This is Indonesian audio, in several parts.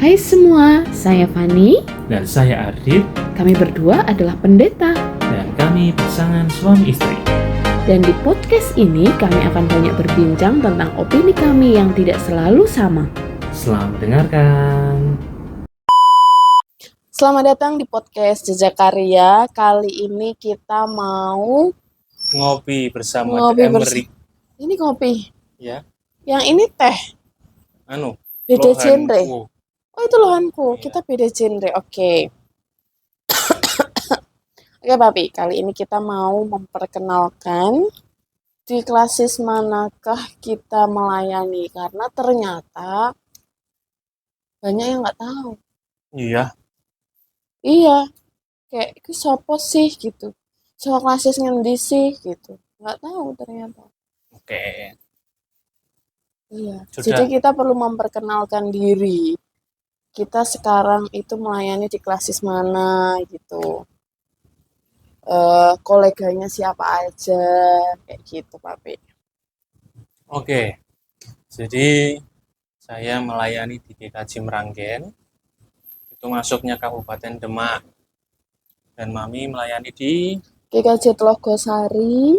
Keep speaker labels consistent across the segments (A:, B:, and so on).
A: Hai semua, saya Fani.
B: Dan saya Ardit.
A: Kami berdua adalah pendeta.
B: Dan kami pasangan suami istri.
A: Dan di podcast ini kami akan banyak berbincang tentang opini kami yang tidak selalu sama.
B: Selamat mendengarkan.
A: Selamat datang di podcast Jejak Karya. Kali ini kita mau
B: Ngopi bersama The Emery.
A: Ini kopi.
B: Ya.
A: Yang ini teh. Beda genre. Oh itu lohanku.
B: Ya.
A: Kita beda genre. Oke. Oke Papi, kali ini kita mau memperkenalkan di klasis manakah kita melayani. Karena ternyata banyak yang nggak tahu.
B: Iya.
A: Iya, kayak itu sopo sih gitu. Soal klasis ngendi sih gitu. Nggak tahu ternyata.
B: Oke.
A: Iya.
B: Sudah.
A: Jadi kita perlu memperkenalkan diri. Kita sekarang itu melayani di klasis mana gitu. Koleganya siapa aja kayak gitu, Papi.
B: Oke. Jadi saya melayani di GKJ Meranggen. Itu masuknya Kabupaten Demak. Dan Mami melayani di
A: GKJ Tlogosari,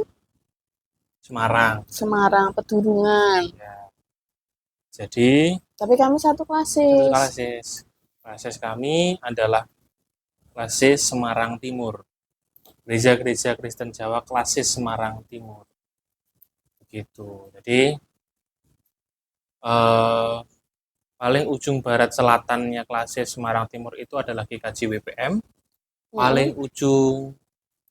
B: Semarang,
A: Pedurungan.
B: Ya. Jadi
A: Tapi kami satu klasis.
B: Klasis kami adalah klasis Semarang Timur. Gereja-gereja Kristen Jawa klasis Semarang Timur. Begitu. Jadi paling ujung barat selatannya klasis Semarang Timur itu adalah GKJ WPM. Paling ujung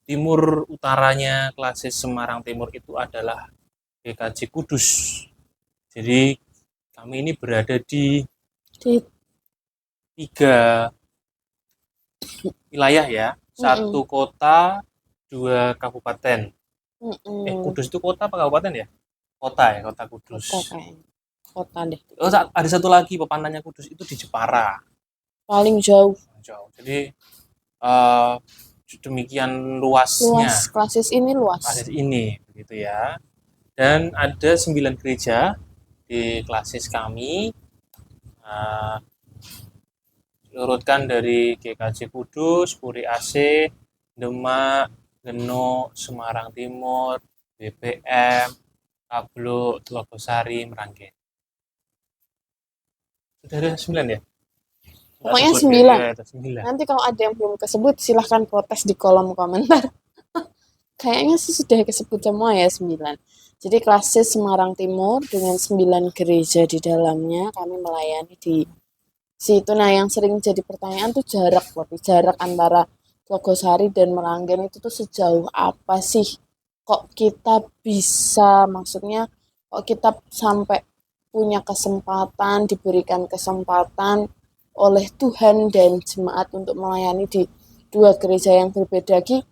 B: timur utaranya klasis Semarang Timur itu adalah GKJ Kudus. Jadi kami ini berada di 3 wilayah ya. 1 kota, 2 kabupaten. Kudus itu kota apa kabupaten ya? Kota ya, Kota Kudus.
A: Kota deh.
B: Oh, ada satu lagi pepandannya Kudus itu di Jepara.
A: Paling jauh.
B: Jadi demikian luasnya.
A: Klasis ini luas.
B: Klasis ini begitu ya. Dan ada 9 gereja di klasis kami. Diurutkan dari GKJ Kudus, Puri AC, Demak, Geno, Semarang Timur, BPM, Kabluk, Tlogosari, Meranggen. Sudah ada 9 ya?
A: Pokoknya 9. Nanti kalau ada yang belum kesebut silahkan protes di kolom komentar. Kayaknya sih sudah kesebut semua ya 9. Jadi klasis Semarang Timur dengan 9 gereja di dalamnya kami melayani di situ. Nah yang sering jadi pertanyaan tuh jarak antara Tlogosari dan Meranggen itu tuh sejauh apa sih? Kok kita bisa, maksudnya kok kita sampai punya kesempatan, diberikan kesempatan oleh Tuhan dan jemaat untuk melayani di 2 gereja yang berbeda ki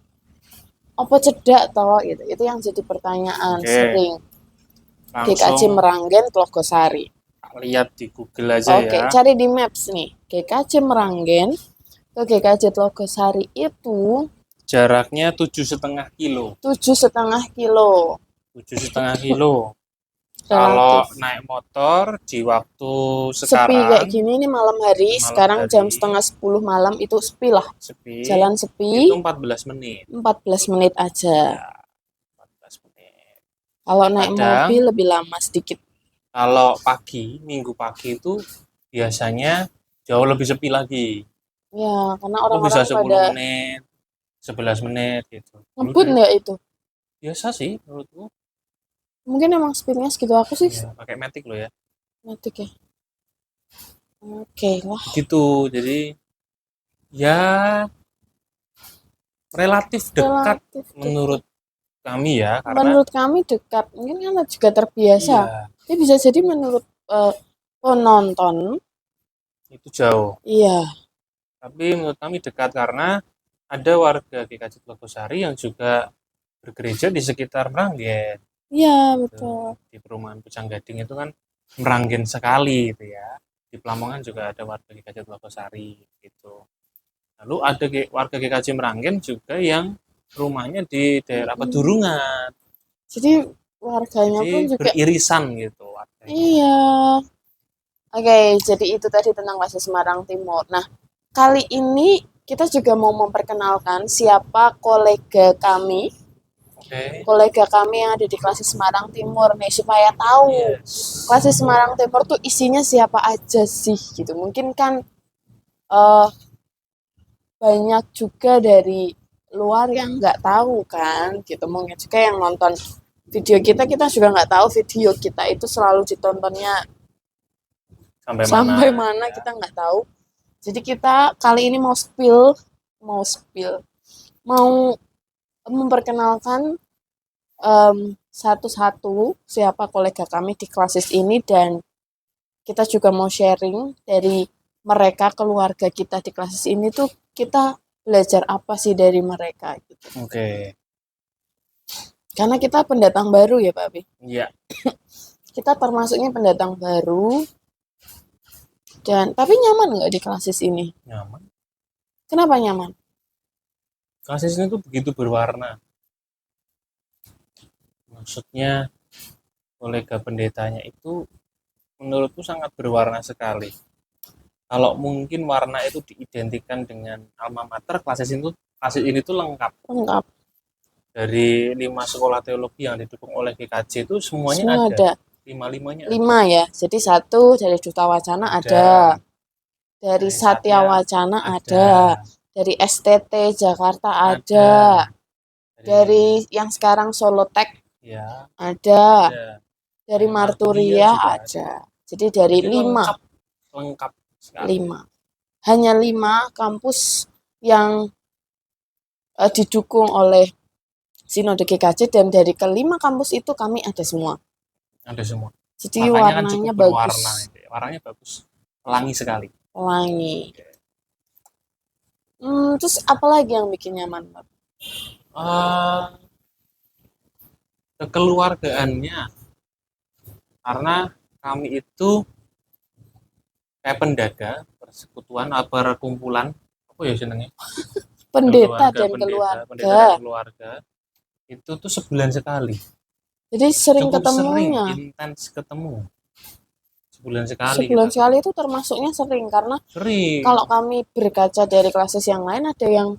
A: apa cedak toh gitu. Itu yang jadi pertanyaan sering. GKJ Meranggen Tlogosari.
B: Lihat di Google aja ya.
A: Oke, cari di Maps nih. GKJ Meranggen ke GKJ Tlogosari itu
B: jaraknya 7,5 kilo.
A: 7,5 kilo.
B: 7,5 kilo. Kalau naik motor di waktu sekarang
A: sepi kayak gini nih malam hari, sekarang jam 9:30 malam itu sepi lah. Jalan sepi.
B: Itu 14 menit.
A: 14 menit aja.
B: Ya, 14 menit.
A: Kalau naik mobil lebih lama sedikit.
B: Kalau pagi, minggu pagi itu biasanya jauh lebih sepi lagi.
A: Ya, karena orang-orang
B: bisa 10 menit, 11 menit gitu.
A: Ngebut nggak itu?
B: Biasa sih menurutku.
A: Mungkin emang speednya segitu, aku sih.
B: Ya, pakai Matic loh ya.
A: Matic ya. Oke lah.
B: Gitu, jadi ya relatif dekat menurut kami ya.
A: Karena menurut kami dekat, mungkin karena juga terbiasa. Iya. Tapi bisa jadi menurut penonton
B: itu jauh.
A: Iya.
B: Tapi menurut kami dekat karena ada warga GKJ Tlogosari yang juga bergereja di sekitar Meranggen.
A: Iya, betul.
B: Di perumahan Pucang Gading itu kan Meranggen sekali gitu ya. Di Pelamongan juga ada warga GKJ Tlogosari gitu. Lalu ada warga GKJ Meranggen juga yang rumahnya di daerah Pedurungan.
A: Jadi warganya pun juga
B: beririsan gitu warganya.
A: Iya. Oke, jadi itu tadi tentang Klasik Semarang Timur. Nah, kali ini kita juga mau memperkenalkan siapa
B: Oke.
A: kolega kami yang ada di Klasik Semarang Timur nih, supaya tahu
B: Yes.
A: Klasik Semarang Timur tuh isinya siapa aja sih gitu. Mungkin kan eh, banyak juga dari luar yang nggak tahu kan gitu. Mungkin juga yang nonton video kita juga nggak tahu video kita itu selalu ditontonnya
B: Sampai mana
A: sampai mana
B: ya?
A: kita nggak tahu. Jadi kita kali ini mau spill, mau memperkenalkan satu-satu siapa kolega kami di Klasis ini, dan kita juga mau sharing dari mereka, keluarga kita di Klasis ini tuh kita belajar apa sih dari mereka gitu.
B: Oke.
A: Karena kita pendatang baru ya Pak Abi.
B: Iya,
A: Kita termasuknya pendatang baru, dan tapi nyaman nggak di Klasis ini?
B: nyaman.
A: Kenapa nyaman?
B: Kasus ini tuh begitu berwarna. Maksudnya kolega pendetanya itu menurutku sangat berwarna sekali. Kalau mungkin warna itu diidentikan dengan alma mater, klasis ini tuh lengkap.
A: Lengkap.
B: Dari 5 sekolah teologi yang didukung oleh GKJ itu semuanya
A: Semua
B: ada.
A: ada.
B: Lima-limanya ada.
A: 5 ya. Jadi satu dari Duta Wacana
B: Ada.
A: ada. Dari
B: Dari
A: Satya
B: Satya
A: Wacana
B: ada.
A: ada. Dari STT Jakarta
B: Ada.
A: ada. Dari
B: Dari
A: yang sekarang Solotek
B: ya
A: ada.
B: ada.
A: Dari
B: Dari Marturia
A: Marturia
B: juga ada.
A: ada. Jadi dari
B: Jadi
A: lima.
B: lengkap, lengkap sekali.
A: Lima. Hanya 5 kampus yang didukung oleh Sinode GKJ, dan dari kelima kampus itu kami ada semua.
B: Ada semua.
A: Jadi
B: Makanya kan cukup
A: warnanya bagus,
B: berwarna itu ya. Warnanya bagus. Pelangi sekali.
A: pelangi. Terus apa lagi yang bikin nyaman, Pak?
B: Eh, kekeluargaannya, karena kami itu kayak pendaga, persekutuan, perkumpulan, apa ya senengnya?
A: Pendeta
B: Keluarga,
A: dan
B: pendeta
A: keluarga.
B: dan keluarga. Itu tuh sebulan sekali.
A: Jadi sering
B: Cukup sering,
A: ketemunya.
B: intens ketemu. Sebulan sekali kita
A: Sebulan sekali
B: ketemu.
A: itu termasuknya sering, karena
B: Sering.
A: kalau kami berkaca dari kelas yang lain ada yang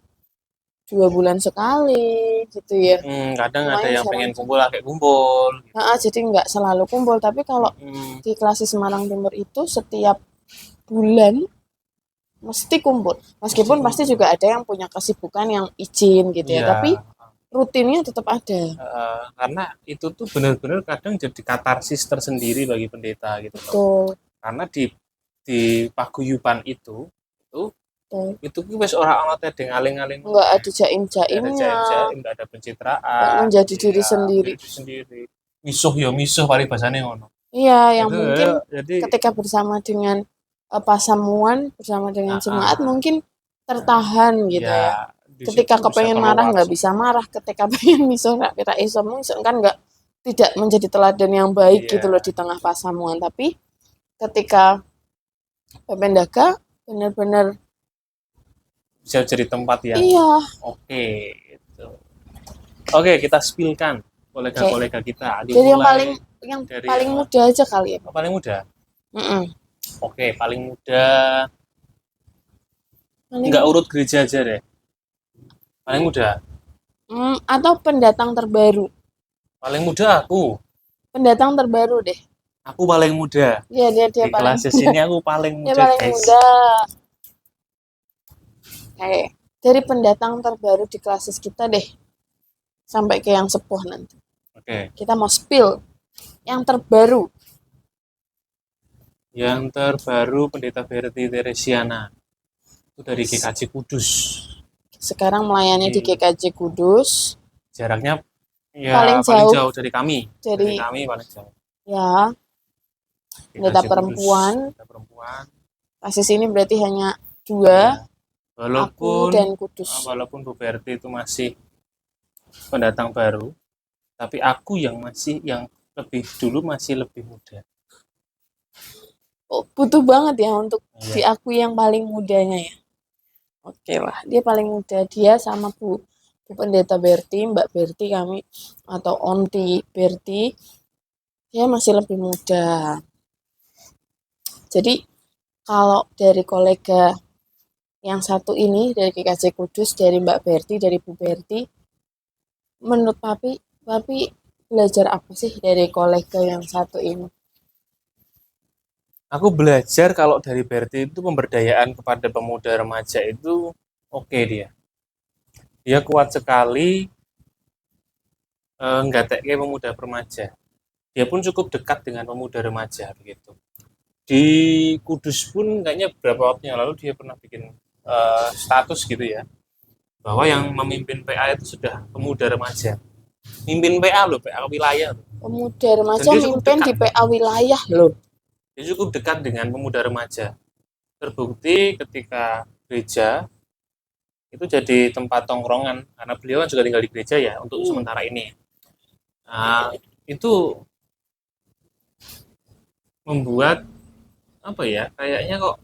A: 2 bulan sekali gitu ya.
B: Kadang ada
A: Lumayan
B: yang
A: jarang.
B: pengen kumpul, kayak kumpul.
A: Nah, jadi nggak selalu kumpul. Tapi kalau
B: Mm-mm.
A: di kelas Semarang Timur itu setiap bulan mesti kumpul.
B: Mesti
A: Meskipun pasti
B: kumpul.
A: juga ada yang punya kesibukan yang izin gitu ya.
B: Iya.
A: Tapi rutinnya tetap ada.
B: Karena itu tuh benar-benar kadang jadi katarsis tersendiri bagi pendeta gitu loh.
A: Betul.
B: Karena di paguyuban itu
A: Betul.
B: itu ki wis ora ana tedeng aling-aling,
A: Nggak ada
B: nggak ada
A: jaim-jaimnya.
B: jaim-jaim, nggak ada
A: Nggak
B: pencitraan,
A: menjadi diri
B: iya,
A: sendiri.
B: menjadi sendiri. Misuh ya misuh paribasane ngono.
A: Iya, yang
B: Itu
A: mungkin
B: jadi
A: ketika bersama dengan pasamuan, bersama dengan jemaat
B: ah,
A: mungkin tertahan gitu
B: ya
A: ya.
B: di situ
A: Ketika
B: bisa
A: kepengen marah
B: keluar
A: nggak bisa
B: semua.
A: marah, ketika pengen miso nggak kita iso kan nggak, tidak menjadi teladan yang baik gitu loh
B: Iya,
A: di tengah pasamuan. Tapi ketika pemendaga benar-benar
B: bisa jadi tempat yang
A: iya.
B: oke gitu. Oke, kita spillkan
A: Oke.
B: kolega-kolega kita.
A: Jadi yang paling
B: Dimulai
A: yang
B: dari
A: paling
B: yang mana?
A: muda aja kali ya.
B: Oh, paling muda.
A: Mm-mm.
B: Oke, paling muda. Enggak
A: Paling
B: urut gereja aja deh. Paling muda.
A: atau pendatang terbaru.
B: Paling muda aku.
A: Pendatang terbaru deh.
B: Aku paling muda.
A: Dia
B: Di
A: paling
B: kelas
A: muda.
B: ini aku paling
A: Dia
B: muda,
A: paling
B: guys.
A: muda. Kayak dari pendatang terbaru di kelas kita deh, sampai ke yang sepuh nanti.
B: Oke.
A: Kita mau spill yang terbaru.
B: Yang terbaru Pendeta Berti Teresiana. Itu dari GKJ Kudus.
A: Sekarang melayani di
B: Jadi,
A: GKJ Kudus.
B: jaraknya
A: Paling
B: ya paling
A: jauh
B: jauh dari kami. Dari
A: dari
B: kami paling jauh.
A: ya pendeta
B: GKJ Kudus.
A: perempuan.
B: Pendeta perempuan.
A: Kasus ini berarti hanya
B: Ya.
A: 2, aku
B: Walaupun
A: dan Kudus.
B: walaupun Bu Berti itu masih pendatang baru, tapi aku yang lebih dulu masih lebih muda.
A: Oh, butuh banget ya untuk
B: Iya.
A: diakui yang paling mudanya ya. Oke lah, dia paling muda. Dia sama Bu Pendeta Berti, Mbak Berti kami, atau Onti Berti, dia masih lebih muda. Jadi kalau dari kolega yang satu ini, dari GKJ Kudus, dari Mbak Berti, dari Bu Berti, menurut Papi belajar apa sih dari kolega yang satu ini?
B: Aku belajar kalau dari Berti itu pemberdayaan kepada pemuda remaja itu oke dia. Dia kuat sekali nggatekke pemuda remaja. Dia pun cukup dekat dengan pemuda remaja begitu. Di Kudus pun kayaknya beberapa waktu yang lalu dia pernah bikin status gitu ya, bahwa yang memimpin PA itu sudah pemuda remaja. Mimpin PA loh, PA wilayah loh.
A: Pemuda remaja
B: Dan dia cukup
A: mimpin
B: dekat.
A: di PA wilayah loh.
B: Dia cukup dekat dengan pemuda remaja. Terbukti ketika gereja itu jadi tempat tongkrongan, karena beliau kan juga tinggal di gereja ya untuk sementara ini. Nah, itu membuat apa ya, kayaknya kok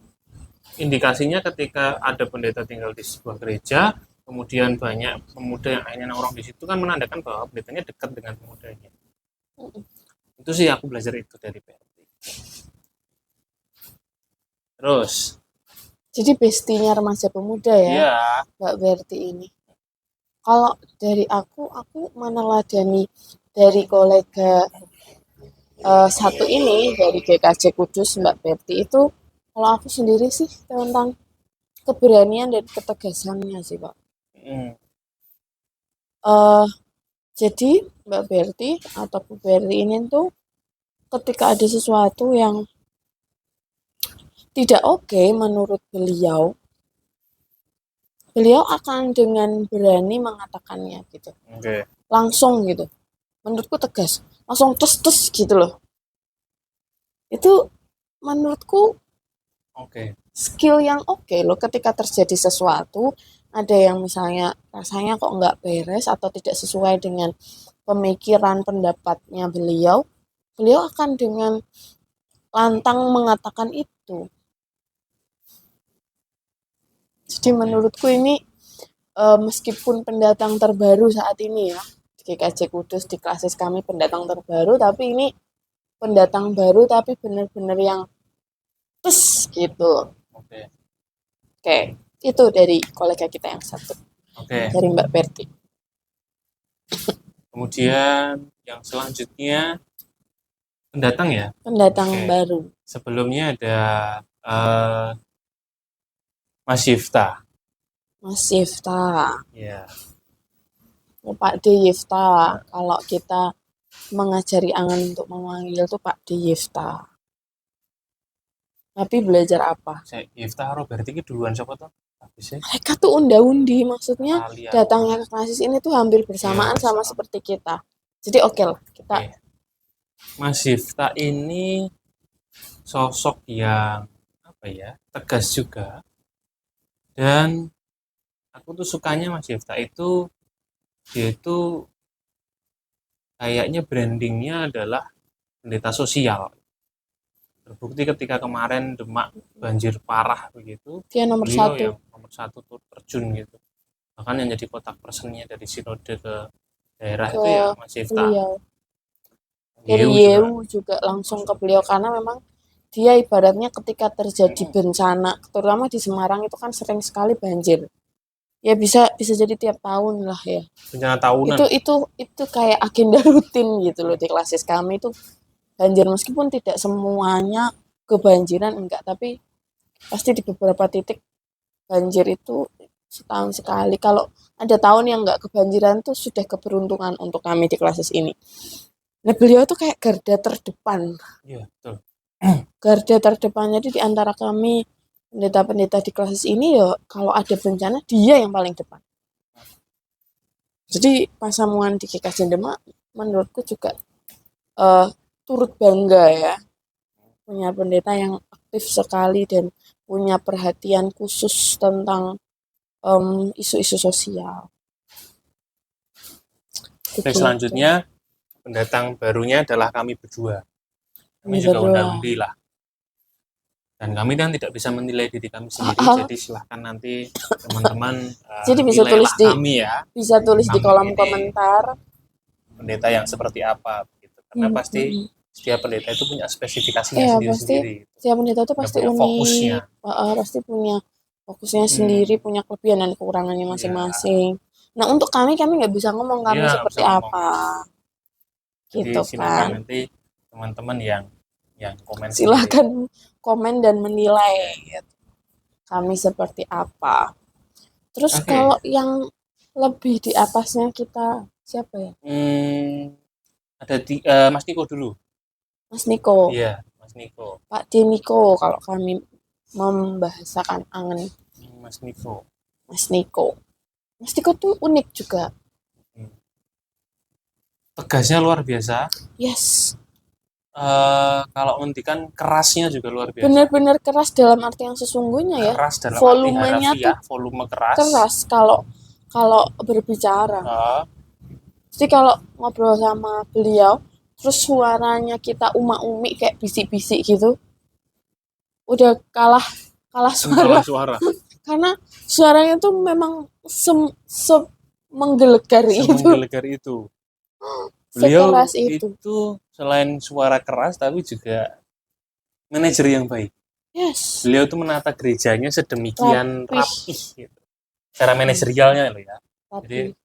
B: indikasinya ketika ada pendeta tinggal di sebuah gereja, kemudian banyak pemuda yang akhirnya nongkrong di situ, kan menandakan bahwa pendetanya dekat dengan pemudanya. Itu sih aku belajar itu dari PRT. Terus,
A: Jadi bestinya remaja pemuda ya,
B: iya,
A: Mbak Berti ini. Kalau dari aku meneladani dari kolega satu ini, dari GKJ Kudus, Mbak Berti itu, kalau aku sendiri sih tentang keberanian dan ketegasannya sih, Pak. Jadi Mbak Berti atau Bu Berti ini tuh ketika ada sesuatu yang tidak oke menurut beliau akan dengan berani mengatakannya gitu.
B: Oke.
A: Langsung gitu. Menurutku tegas. Langsung tes gitu loh. Itu menurutku
B: Oke.
A: skill yang oke loh ketika terjadi sesuatu. Ada yang misalnya rasanya kok nggak beres atau tidak sesuai dengan pemikiran pendapatnya beliau akan dengan lantang mengatakan itu. Jadi menurutku ini meskipun pendatang terbaru saat ini ya, di GKJ Kudus di klasis kami pendatang terbaru, tapi ini pendatang baru tapi benar-benar yang tes gitu.
B: Oke.
A: Oke, itu dari kolega kita yang satu.
B: Oke.
A: Dari Mbak Berti.
B: Kemudian yang selanjutnya pendatang ya.
A: Pendatang
B: Oke.
A: baru.
B: Sebelumnya ada Mas Yifta.
A: Mas Yifta.
B: Ya.
A: Pak D Yifta. Kalau kita mengajari angan untuk memanggil tuh Pak D Yifta. Tapi belajar apa?
B: Saya Yifta karo Berti ki duluan siapa tuh? Habisnya
A: Mereka tuh unda-undi, maksudnya
B: kalian.
A: datangnya ke klasis ini tuh hampir bersamaan sama seperti kita. Jadi oke lah, kita.
B: Oke. Mas Yifta ini sosok yang apa ya, tegas juga. Dan aku tuh sukanya Mas Yifta itu, dia itu kayaknya brandingnya adalah pendeta sosial. Terbukti ketika kemarin Demak banjir parah begitu,
A: Dia nomor
B: beliau
A: satu.
B: yang nomor satu tuh terjun gitu. Bahkan yang jadi kotak personnya dari sinode ke daerah
A: Ke
B: itu ya Mas Yifta.
A: beliau. Dari Yewu juga langsung ke beliau karena memang dia ibaratnya ketika terjadi bencana, terutama di Semarang itu kan sering sekali banjir. Ya bisa jadi tiap tahun lah ya.
B: Bencana tahunan.
A: Itu kayak agenda rutin gitu loh di klasis kami itu banjir, meskipun tidak semuanya kebanjiran enggak, tapi pasti di beberapa titik banjir itu setahun sekali. Kalau ada tahun yang enggak kebanjiran tuh sudah keberuntungan untuk kami di klasis ini. Nah beliau tuh kayak garda terdepan.
B: Iya betul.
A: Garda terdepan, jadi di antara kami pendeta-pendeta di klasis ini ya kalau ada bencana dia yang paling depan. Jadi pasamuan di GKJ Demak menurutku juga turut bangga ya punya pendeta yang aktif sekali dan punya perhatian khusus tentang isu-isu sosial.
B: Oke, selanjutnya pendatang barunya adalah kami berdua. Kami juga unda-undi lah. Dan kami kan tidak bisa menilai diri kami sendiri, jadi silahkan nanti teman-teman
A: jadi bisa tulis di
B: kami ya.
A: Bisa tulis di kolom komentar
B: pendeta yang seperti apa gitu. Karena pasti setiap pendeta itu punya spesifikasinya
A: Iya,
B: sendiri-sendiri.
A: setiap pendeta itu
B: Udah
A: pasti
B: punya
A: unik.
B: fokusnya.
A: Pasti punya fokusnya sendiri, punya kelebihan dan kekurangannya
B: Iya,
A: masing-masing. Nah, untuk kami nggak bisa ngomong kami
B: iya, nggak
A: seperti
B: bisa ngomong.
A: apa,
B: Jadi
A: gitu
B: silakan
A: kan.
B: nanti teman-teman yang komen sendiri.
A: Silakan komen dan menilai gitu, kami seperti apa. Terus
B: Oke.
A: kalau yang lebih di atasnya kita siapa ya?
B: Ada Mas Niko dulu.
A: Mas Niko,
B: Iya, Mas Niko.
A: Pak Deniko kalau kami membahasakan angen.
B: Mas Niko.
A: Mas Niko. Mas Niko tuh unik juga.
B: Tegasnya luar biasa.
A: Yes.
B: Kalau ngendikan kerasnya juga luar biasa.
A: Benar-benar keras dalam arti yang sesungguhnya ya.
B: Keras dalam
A: Volumenya
B: arti harafiah, volume keras.
A: Keras kalau berbicara. Jadi kalau ngobrol sama beliau, terus suaranya kita uma-umi kayak bisik-bisik gitu, udah kalah suara. Karena suaranya tuh memang menggelegar itu.
B: Semenggelegar itu. Beliau
A: Sekeras itu.
B: Selain suara keras tapi juga manajer yang baik.
A: Yes.
B: Beliau tuh menata gerejanya sedemikian rapih gitu. Secara manajerialnya loh ya. Jadi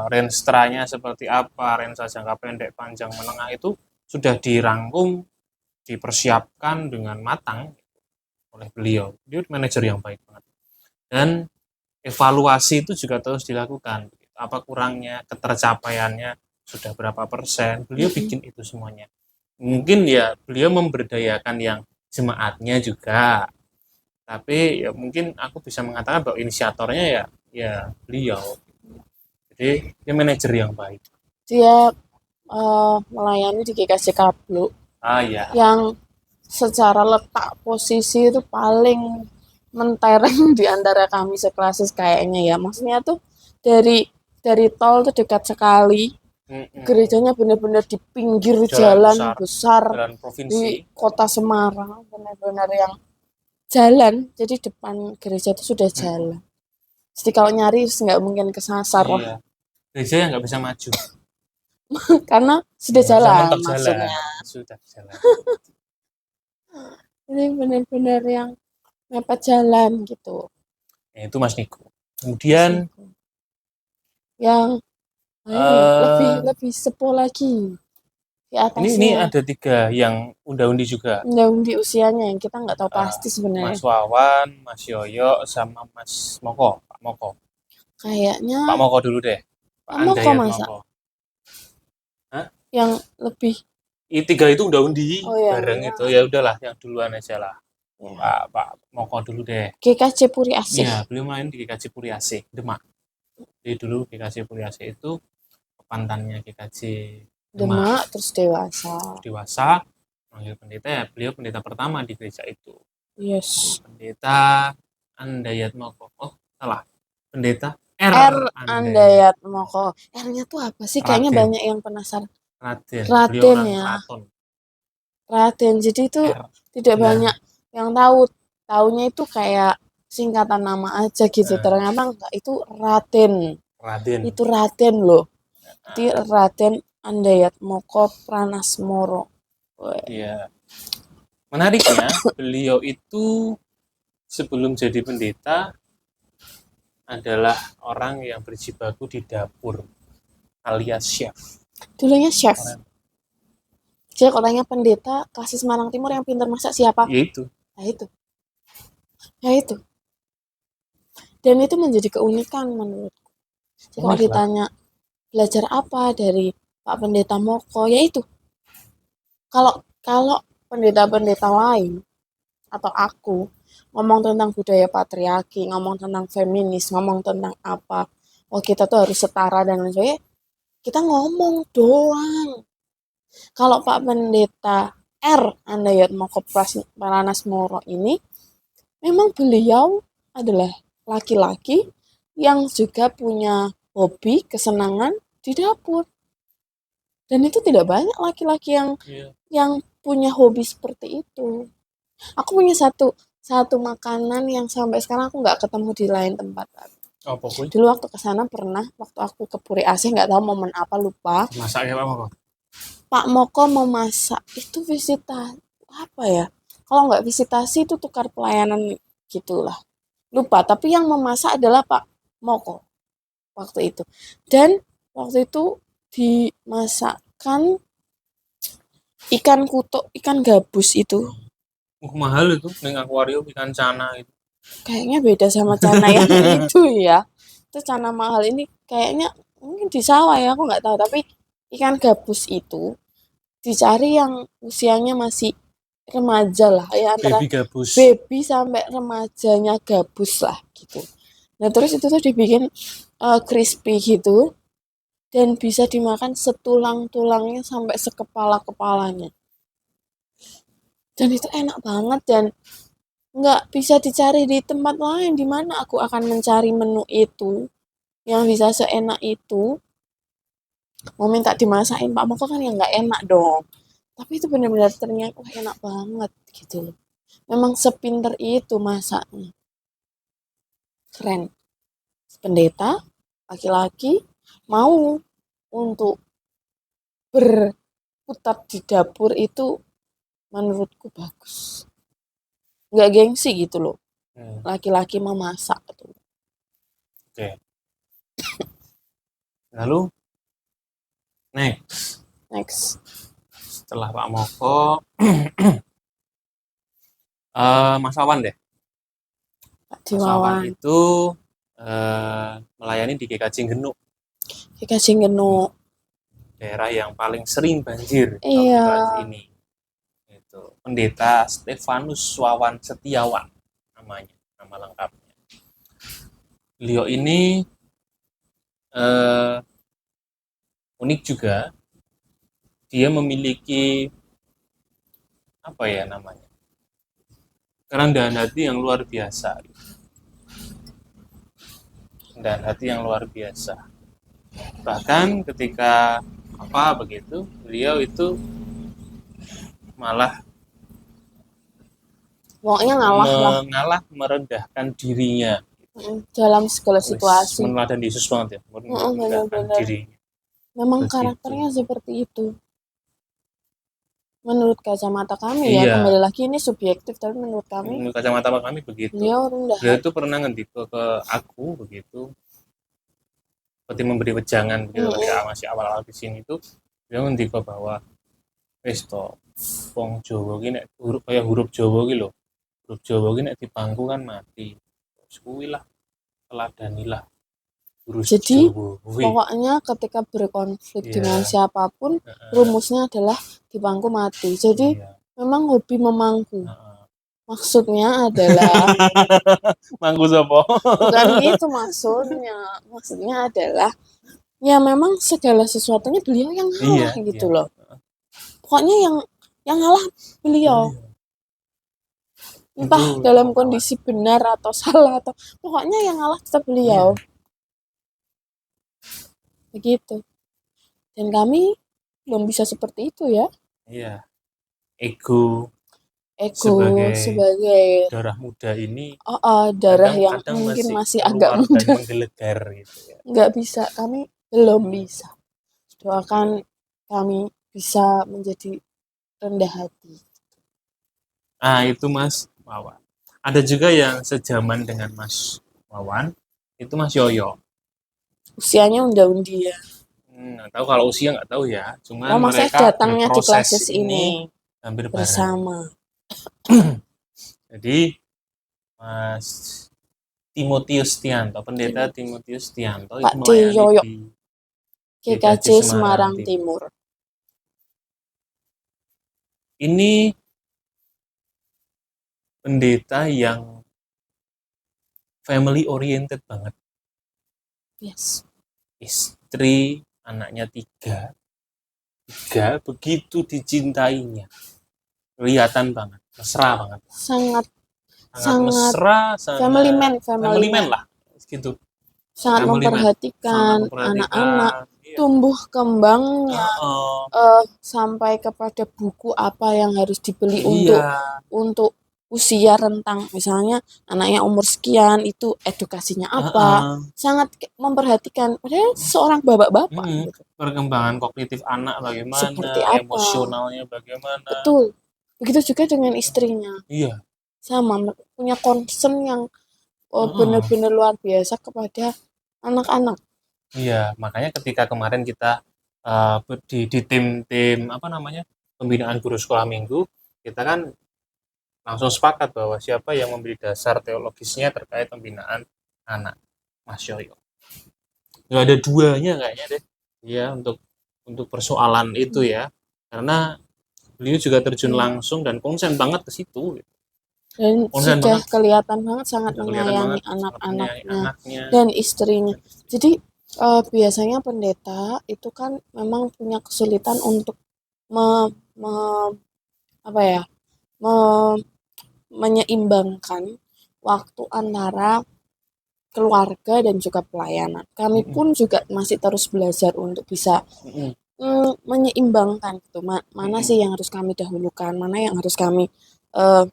B: range stranya seperti apa, range jangka pendek, panjang, menengah itu sudah dirangkum, dipersiapkan dengan matang oleh beliau. Dia manajer yang baik banget. Dan evaluasi itu juga terus dilakukan. Apa kurangnya, ketercapaiannya, sudah berapa persen, beliau bikin itu semuanya. Mungkin ya beliau memberdayakan yang jemaatnya juga. Tapi ya mungkin aku bisa mengatakan bahwa inisiatornya ya beliau. Jadi dia manajer yang baik.
A: Dia melayani di GKJ Kablu.
B: Iya.
A: Yang secara letak posisi itu paling mentereng di antara kami sekelas kayaknya ya. Maksudnya tuh dari tol tuh dekat sekali. Gerejanya benar-benar di pinggir jalan besar
B: jalan provinsi
A: di kota Semarang, benar-benar yang jalan. Jadi depan gereja itu sudah jalan. Jadi kalau nyari nggak mungkin kesasar.
B: Iya. Gereja yang nggak bisa maju.
A: Karena sudah jalan maksudnya.
B: Sudah jalan.
A: Ini benar-benar yang mepet jalan gitu.
B: Itu Mas Niko. Kemudian
A: yang lebih sepuh lagi di atasnya.
B: Ini ada 3 yang unda-undi juga.
A: Unda-undi usianya yang kita nggak tahu pasti sebenarnya.
B: Mas Wawan, Mas Yoyo, sama Mas Moko, Pak Moko.
A: Kayaknya
B: Pak Moko dulu deh.
A: Pak Moko masa?
B: Hah?
A: Yang lebih.
B: 3 itu undang-undi bareng
A: ya.
B: itu ya udahlah yang duluan aja lah. Ya. Pak Moko dulu deh.
A: GKJ Puri Asih.
B: Iya, beliau main di GKJ Puri Asih, Demak. Jadi dulu GKJ Puri Asih itu pantannya GKJ
A: Demak terus
B: dewasa manggil pendeta ya, beliau pendeta pertama di gereja itu.
A: Yes.
B: Pendeta Andayat Moko. Oh, salah. Pendeta
A: R Andayat Moko. R-nya tuh apa sih? Kayaknya banyak yang penasaran. Raden ya. Raden. Jadi itu tidak banyak yang tahu. Taunya itu kayak singkatan nama aja gitu. Ternyata enggak, itu Raden. Itu Raden loh. Jadi Raden Andayat Moko Pranasmoro.
B: Iya. Menariknya, beliau itu sebelum jadi pendeta adalah orang yang berjibaku di dapur alias chef.
A: Dulunya chef. Jadi katanya pendeta Kasih Semarang Timur yang pintar masak siapa?
B: Ya itu.
A: Dan itu menjadi keunikan menurutku. Jadi kalau ditanya belajar apa dari Pak Pendeta Moko, ya itu. Kalau pendeta-pendeta lain atau aku ngomong tentang budaya patriarki, ngomong tentang feminis, ngomong tentang apa, kita tuh harus setara dan lain sebagainya, kita ngomong doang. Kalau Pak Pendeta R Andayat Moko Pranasmoro ini, memang beliau adalah laki-laki yang juga punya hobi, kesenangan di dapur. Dan itu tidak banyak laki-laki yang punya hobi seperti itu. Aku punya satu makanan yang sampai sekarang aku nggak ketemu di lain tempat. Dulu waktu kesana pernah, waktu aku ke Puri Asih nggak tahu momen apa, lupa.
B: Masaknya apa?
A: Pak Moko memasak itu apa ya? Kalau nggak visitasi itu tukar pelayanan gitulah. Lupa, tapi yang memasak adalah Pak Moko waktu itu. Dan waktu itu dimasakkan ikan kutuk, ikan gabus itu.
B: Mahal itu ning akuarium ikan cana itu.
A: Kayaknya beda sama cana yang itu ya. Itu cana mahal ini kayaknya mungkin di sawah ya, aku nggak tahu. Tapi ikan gabus itu dicari yang usianya masih remaja lah, ya antara
B: Baby gabus.
A: baby sampai remajanya gabus lah gitu. Nah terus itu tuh dibikin crispy gitu dan bisa dimakan setulang-tulangnya sampai sekepala-kepalanya. Dan itu enak banget dan nggak bisa dicari di tempat lain. Di mana aku akan mencari menu itu yang bisa seenak itu. Mau minta dimasakin Pak Moko kan ya nggak enak dong. Tapi itu benar-benar ternyata wah enak banget gitu loh. Memang sepinter itu masaknya. Keren. Pendeta laki-laki mau untuk berputar di dapur itu menurutku bagus. Nggak gengsi gitu loh. Laki-laki memasak tuh.
B: Oke. Lalu next. Setelah Pak Moko Mas Wawan deh. Mas Wawan itu melayani di GKJ Genuk.
A: GKJ Genuk.
B: Daerah yang paling sering banjir
A: Iya.
B: ini. Itu Pendeta Stefanus Wawan Setiawan namanya, nama lengkapnya. Beliau ini unik juga. Dia memiliki apa ya namanya? Kerendahan hati yang luar biasa. Kerendahan hati yang luar biasa. Bahkan ketika begitu, beliau itu malah mengalah merendahkan dirinya
A: dalam segala situasi.
B: Meneladani Yesus banget ya, merendahkan dirinya.
A: Memang karakternya seperti itu. Menurut kacamata kami ya, kembali lagi ini subjektif, tapi menurut kami.
B: Menurut kacamata kami begitu.
A: Beliau rendah.
B: Beliau itu pernah ngendiko ke aku begitu, seperti memberi wejangan begitu ketika masih awal-awal di sini itu, beliau ngendiko bahwa wis to wong Jawa ki nek huruf Jawa ki lho. Huruf Jawa ki nek dipangku kan mati. Kuwi lah teladanilah.
A: Jadi pokoknya ketika berkonflik dengan siapapun, rumusnya adalah dipangku mati. Jadi memang hobi memangku. Maksudnya adalah
B: mangku sapa?
A: Bukan gitu maksudnya. Maksudnya adalah ya memang segala sesuatunya beliau yang ngalah gitu loh. Pokoknya yang ngalah beliau. Entah dalam kondisi benar atau salah atau pokoknya yang ngalah tetap beliau. Begitu. Dan kami belum bisa seperti itu ya.
B: Iya. Ego sebagai darah muda ini.
A: Darah yang mungkin masih agak muda.
B: Menggelegar gitu ya.
A: Nggak bisa, kami belum bisa. Doakan kami bisa menjadi rendah hati.
B: Itu Mas Wawan. Ada juga yang sejaman dengan Mas Wawan, itu Mas Yoyo.
A: Usianya undi-undi ya.
B: Nggak tahu kalau usia nggak tahu ya. Cuman
A: mereka datangnya di klasis ini
B: hampir
A: bersama.
B: Jadi Mas Timotius Tianto, Pendeta Timotius Tianto
A: Pak
B: itu
A: Yoyo
B: di
A: GKJ Semarang Timur.
B: Ini pendeta yang family oriented banget.
A: Yes.
B: Istri, anaknya 3 begitu dicintainya. Kelihatan banget, mesra banget.
A: Sangat
B: mesra,
A: family man
B: lah, gitu.
A: Sangat memperhatikan anak-anak, tumbuh kembangnya, sampai kepada buku apa yang harus dibeli untuk usia rentang, misalnya anaknya umur sekian itu edukasinya apa,
B: Heeh.
A: sangat memperhatikan. Padahal seorang bapak-bapak gitu.
B: Perkembangan kognitif anak
A: Seperti
B: bagaimana,
A: apa?
B: emosionalnya bagaimana.
A: Betul. Begitu juga dengan istrinya.
B: Iya.
A: Sama punya concern yang
B: Heeh.
A: benar-benar luar biasa kepada anak-anak.
B: Iya, makanya ketika kemarin kita di tim-tim apa namanya pembinaan guru sekolah minggu, kita kan langsung sepakat bahwa siapa yang memberi dasar teologisnya terkait pembinaan anak, Mas Yoyo. Nggak ada duanya kayaknya deh, ya untuk persoalan itu ya, karena beliau juga terjun
A: Ya.
B: langsung dan konsen banget ke situ. Gitu.
A: Dan
B: Konsen
A: sudah
B: banget,
A: kelihatan banget sangat
B: udah kelihatan
A: menyayangi
B: banget sangat menyayangi
A: anak-anaknya
B: anaknya
A: dan istrinya.
B: dan istrinya.
A: Jadi biasanya pendeta itu kan memang punya kesulitan untuk me- me- apa ya, me- menyeimbangkan waktu antara keluarga dan juga pelayanan. Kami
B: Mm-mm,
A: pun juga masih terus belajar untuk bisa
B: mm-mm,
A: menyeimbangkan gitu. Mana
B: mm-mm,
A: sih yang harus kami dahulukan, mana yang harus kami eh,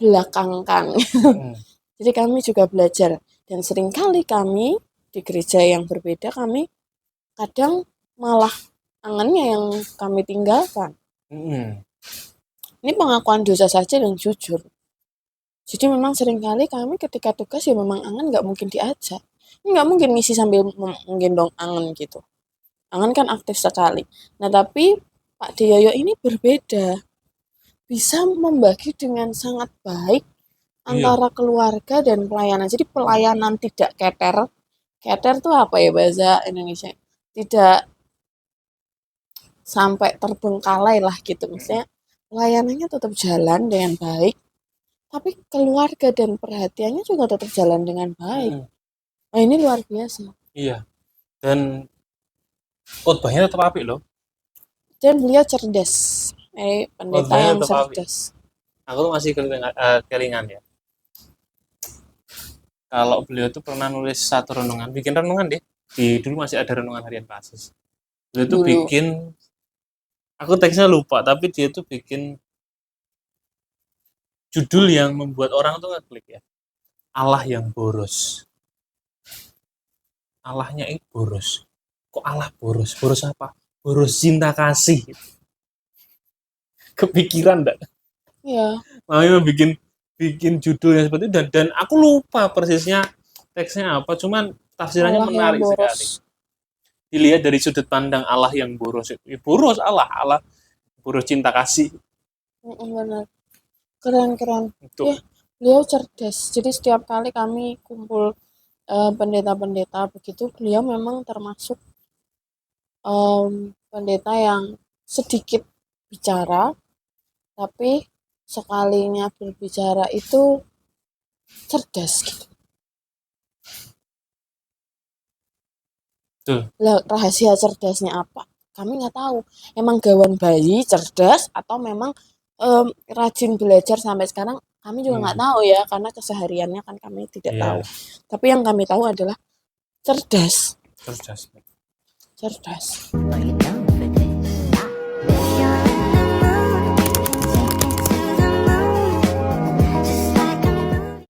A: belakangkan.
B: mm-mm,
A: Jadi kami juga belajar dan seringkali kami di gereja yang berbeda kami kadang malah angannya yang kami tinggalkan.
B: mm-mm.
A: Ini pengakuan dosa saja dan jujur. Jadi memang seringkali kami ketika tugas ya memang angan nggak mungkin diajak. Nggak mungkin ngisi sambil menggendong angan gitu. Angan kan aktif sekali. Nah tapi Pak Deyoyo ini berbeda. Bisa membagi dengan sangat baik
B: Iya,
A: antara keluarga dan pelayanan. Jadi pelayanan tidak keter. Keter tuh apa ya bahasa Indonesia? Tidak sampai terbengkalai lah gitu.
B: mm-mm,
A: Maksudnya pelayanannya tetap jalan dengan baik. Tapi keluarga dan perhatiannya juga tetap jalan dengan baik.
B: mm-mm.
A: Nah ini luar biasa.
B: Iya, dan khotbahnya tetap apik loh,
A: Dan beliau cerdas. Pendeta
B: khotbahnya
A: yang
B: tetap apik.
A: cerdas.
B: Aku tuh masih kelingan ya. Kalau beliau tuh pernah nulis satu renungan, bikin renungan deh. Dulu masih ada renungan harian kasus. Beliau tuh
A: Dulu.
B: bikin, aku teksnya lupa, tapi dia tuh bikin judul yang membuat orang tuh ngeklik ya. Allah yang boros. Allahnya itu boros. Kok Allah boros? Boros apa? Boros cinta kasih. Kepikiran enggak?
A: Ya,
B: Makanya bikin bikin judulnya seperti itu dan aku lupa persisnya teksnya apa, cuman tafsirannya
A: Allah yang
B: menarik
A: boros.
B: sekali. Dilihat dari sudut pandang Allah yang boros itu. Ya, boros Allah boros cinta kasih.
A: Benar. Keren-keren. Ya,
B: Itu.
A: beliau cerdas. Jadi setiap kali kami kumpul pendeta-pendeta begitu, beliau memang termasuk pendeta yang sedikit bicara, tapi sekalinya berbicara itu cerdas gitu.
B: Tuh.
A: Lah, rahasia cerdasnya apa? Kami nggak tahu. Emang gawan bayi cerdas atau memang rajin belajar sampai sekarang kami juga nggak
B: Hmm,
A: tahu ya karena kesehariannya kan kami tidak tahu.
B: iya,
A: Tapi yang kami tahu adalah cerdas,
B: cerdas.
A: cerdas.